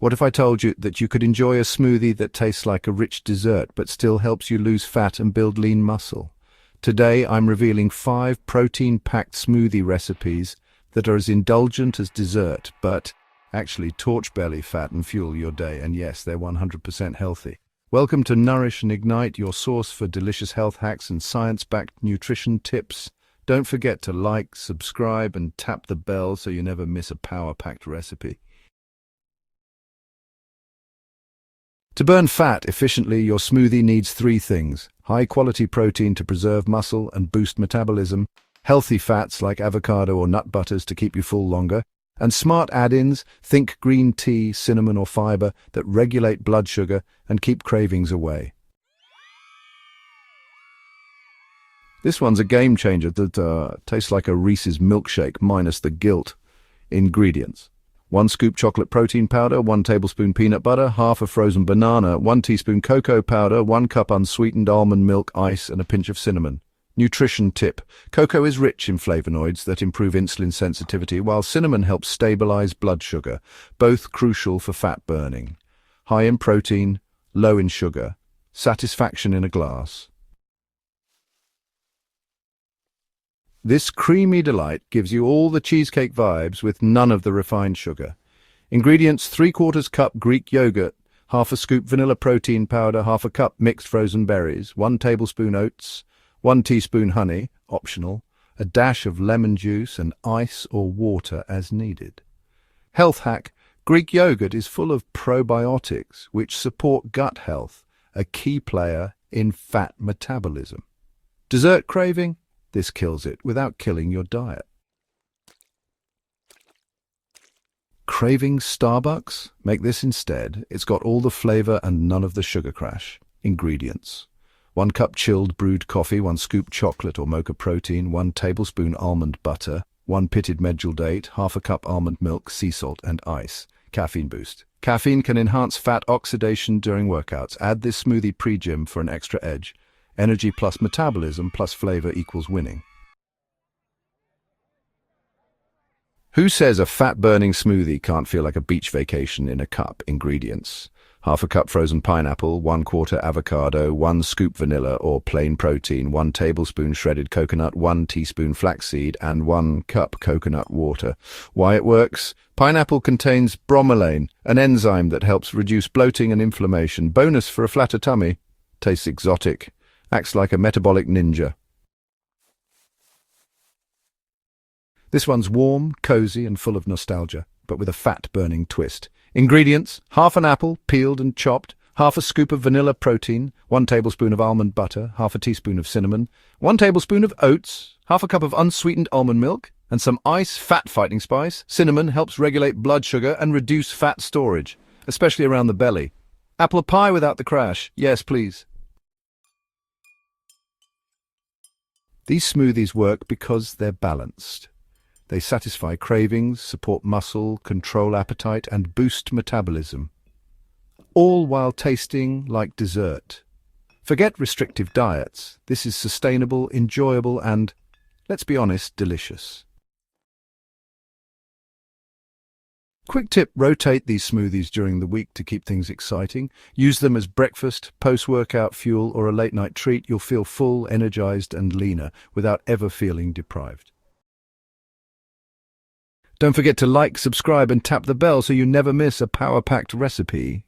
What if I told you that you could enjoy a smoothie that tastes like a rich dessert but still helps you lose fat and build lean muscle? Today, I'm revealing 5 protein-packed smoothie recipes that are as indulgent as dessert, but actually torch belly fat and fuel your day. And yes, they're 100% healthy. Welcome to Nourish and Ignite, your source for delicious health hacks and science-backed nutrition tips. Don't forget to like, subscribe, and tap the bell so you never miss a power-packed recipe. To burn fat efficiently, your smoothie needs 3 things: high-quality protein to preserve muscle and boost metabolism, healthy fats like avocado or nut butters to keep you full longer, and smart add-ins, think green tea, cinnamon or fiber, that regulate blood sugar and keep cravings away. This one's a game changer that tastes like a Reese's milkshake minus the guilt. Ingredients: 1 scoop chocolate protein powder, 1 tablespoon peanut butter, half a frozen banana, 1 teaspoon cocoa powder, 1 cup unsweetened almond milk, ice, and a pinch of cinnamon. Nutrition tip: cocoa is rich in flavonoids that improve insulin sensitivity, while cinnamon helps stabilize blood sugar, both crucial for fat burning. High in protein, low in sugar. Satisfaction in a glass. This creamy delight gives you all the cheesecake vibes with none of the refined sugar. Ingredients: 3/4 cup Greek yogurt, half a scoop vanilla protein powder, half a cup mixed frozen berries, 1 tablespoon oats, 1 teaspoon honey, optional, a dash of lemon juice, and ice or water as needed. Health hack: Greek yogurt is full of probiotics which support gut health, a key player in fat metabolism. Dessert craving? This kills it without killing your diet. Craving Starbucks? Make this instead. It's got all the flavor and none of the sugar crash. Ingredients: 1 cup chilled brewed coffee, 1 scoop chocolate or mocha protein, 1 tablespoon almond butter, 1 pitted medjool date, half a cup almond milk, sea salt, and ice. Caffeine boost. Caffeine can enhance fat oxidation during workouts. Add this smoothie pre-gym for an extra edge. Energy plus metabolism plus flavor equals winning. Who says a fat-burning smoothie can't feel like a beach vacation in a cup? Ingredients: half a cup frozen pineapple, 1/4 avocado, 1 scoop vanilla or plain protein, 1 tablespoon shredded coconut, 1 teaspoon flaxseed, and 1 cup coconut water. Why it works? Pineapple contains bromelain, an enzyme that helps reduce bloating and inflammation. Bonus for a flatter tummy. Tastes exotic. Acts like a metabolic ninja. This one's warm, cozy, and full of nostalgia, but with a fat-burning twist. Ingredients: half an apple, peeled and chopped, half a scoop of vanilla protein, 1 tablespoon of almond butter, half a teaspoon of cinnamon, 1 tablespoon of oats, half a cup of unsweetened almond milk, and some ice fat-fighting spice. Cinnamon helps regulate blood sugar and reduce fat storage, especially around the belly. Apple pie without the crash. Yes, please. These smoothies work because they're balanced. They satisfy cravings, support muscle, control appetite, and boost metabolism, all while tasting like dessert. Forget restrictive diets. This is sustainable, enjoyable, and, let's be honest, delicious. Quick tip: rotate these smoothies during the week to keep things exciting. Use them as breakfast, post-workout fuel, or a late-night treat. You'll feel full, energized, and leaner without ever feeling deprived. Don't forget to like, subscribe, and tap the bell so you never miss a power-packed recipe.